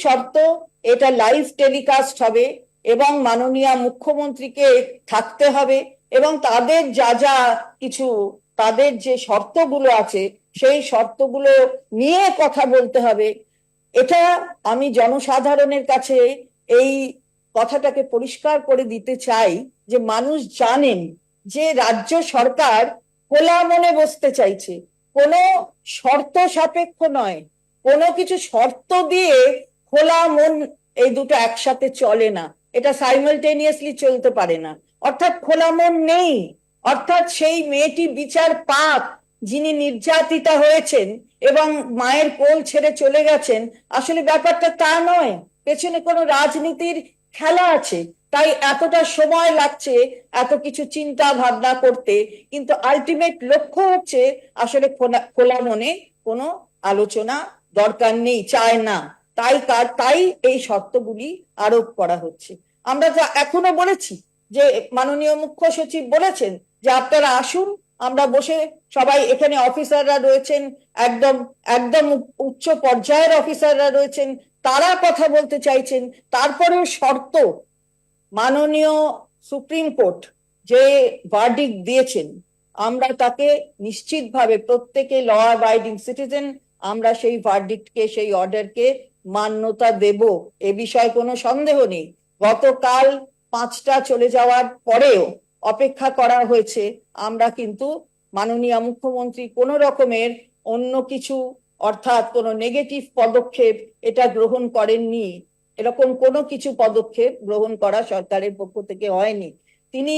শর্ত, এটা live telecast হবে এবং মাননীয় মুখ্যমন্ত্রীকে থাকতে হবে এবং তাদের যা যা কিছু তাদের যে শর্তগুলো আছে সেই শর্তগুলো নিয়ে কথা বলতে হবে। এটা আমি জনসাধারণের কাছে এই কথাটাকে পরিষ্কার করে দিতে চাই যে মানুষ জানেন যে রাজ্য সরকার খোলা মনে বসতে চাইছে, কোনো শর্ত সাপেক্ষ নয়। কোনো কিছু শর্ত দিয়ে খোলা মন এই দুটো একসাথে চলে না, এটা সাইমালটেনিয়াসলি চলতে পারে না। অর্থাৎ খোলা মন নেই, অর্থাৎ সেই মেয়েটি বিচার পাক যিনি নির্যাতিতা হয়েছেন এবং মায়ের কোল ছেড়ে চলে গেছেন, আসলে ব্যাপারটা তা নয়, পেছনে কোনো রাজনীতির খেলা আছে, তাই এতটা সময় লাগছে এত কিছু চিন্তা ভাবনা করতে। কিন্তু আলটিমেট লক্ষ্য হচ্ছে আসলে খোলা মনে কোনো আলোচনা দরকার নেই, চায় না, তাই এই শর্তগুলি আরোপ করা হচ্ছে। আমরা যা এখনো বলেছি যে মাননীয় মুখ্য সচিব বলেছেন যে আপনারা আসুন, আমরা বসে সবাই, এখানে অফিসাররা রয়েছেন, একদম একদম উচ্চ পর্যায়ের অফিসাররা রয়েছেন, তারা কথা বলতে চাইছেন। তারপরেও শর্ত, মাননীয় সুপ্রিম কোর্ট যে ভার্ডিক্ট দিয়েছেন আমরা তাকে নিশ্চিতভাবে প্রত্যেকে ল অ্যাবাইডিং সিটিজেন, আমরা সেই ভার্ডিক্টকে, সেই অর্ডারকে মান্যতা দেব, এ বিষয়ে কোনো সন্দেহ নেই। গতকাল 5টা চলে যাওয়ার পরেও অপেক্ষা করা হয়েছে, আমরা কিন্তু মাননীয় মুখ্যমন্ত্রী কোনো রকমের অন্য কিছু অর্থাৎ কোনো নেগেটিভ পদক্ষেপ এটা গ্রহণ করেননি, এরকম কোনো কিছু পদক্ষেপ গ্রহণ করা সরকারের পক্ষ থেকে হয়নি। তিনি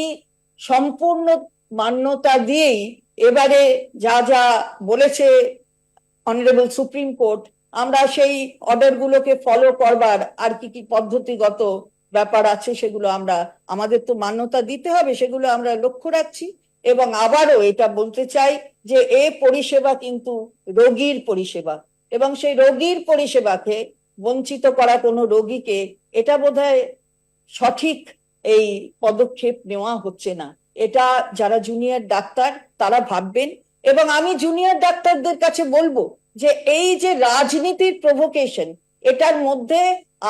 সম্পূর্ণ মান্যতা দিয়েই এবারে যা যা বলেছে অনারেবল সুপ্রিম কোর্ট, আমরা সেই অর্ডার গুলোকে ফলো করবার আর কি কি পদ্ধতিগত ব্যাপার আছে সেগুলো আমরা, আমাদের তো মান্যতা দিতে হবে, সেগুলো আমরা লক্ষ্য রাখছি। এবং আবারও এটা বলতে চাই যে এই পরিষেবা কিন্তু রোগীর পরিষেবা, এবং সেই রোগীর পরিষেবাকে বঞ্চিত করা কোনো রোগীকে, এটা বোধহয় সঠিক এই পদক্ষেপ নেওয়া হচ্ছে না। এটা যারা জুনিয়র ডাক্তার তারা ভাববেন, এবং আমি জুনিয়র ডাক্তারদের কাছে বলবো যে এই যে রাজনীতির প্রভোকেশন, এটার মধ্যে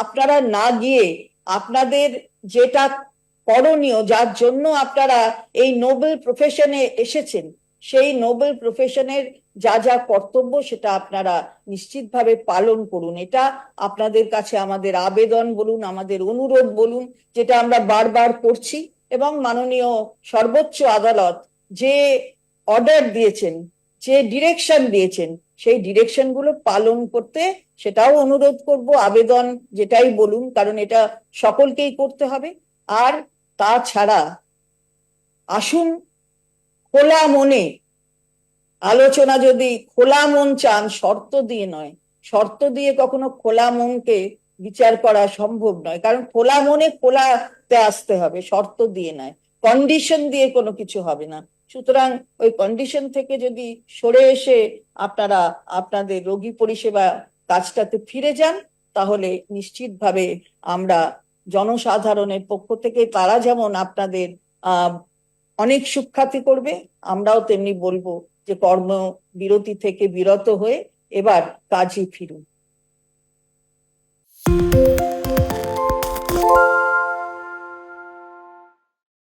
আপনারা না গিয়ে আপনাদের যেটা করণীয়, যার জন্য আপনারা এই নোবেল প্রফেশনে এসেছেন, সেই নোবেল প্রফেশনের যা যা কর্তব্য সেটা আপনারা নিশ্চিতভাবে পালন করুন। এটা আপনাদের কাছে আমাদের আবেদন বলুন, আমাদের অনুরোধ বলুন, যেটা আমরা বারবার করছি। এবং মাননীয় সর্বোচ্চ আদালত যে অর্ডার দিয়েছেন, যে ডিরেকশন দিয়েছেন, সেই ডিরেকশন গুলো পালন করতে সেটাও অনুরোধ করব, আবেদন যেটাই বলুন, কারণ এটা সকলকেই করতে হবে। আর তাছাড়া আসুন খোলা মনে আলোচনা, যদি খোলা মন চান, শর্ত দিয়ে নয়, শর্ত দিয়ে কখনো খোলা মনকে বিচার করা সম্ভব নয়, কারণ খোলা মনে খোলাতে আসতে হবে, শর্ত দিয়ে নয়, কন্ডিশন দিয়ে কোনো কিছু হবে না। সুতরাং ওই কন্ডিশন থেকে যদি সরে এসে আপনারা আপনাদের রোগী পরিষেবা কাজটাতে ফিরে যান, তাহলে নিশ্চিতভাবে আমরা জনসাধারণের পক্ষ থেকে তারা যেমন আপনাদের অনেক সুখ্যাতি করবে, আমরাও তেমনি বলবো যে কর্মবিরতি থেকে বিরত হয়ে এবার কাজে ফিরুন।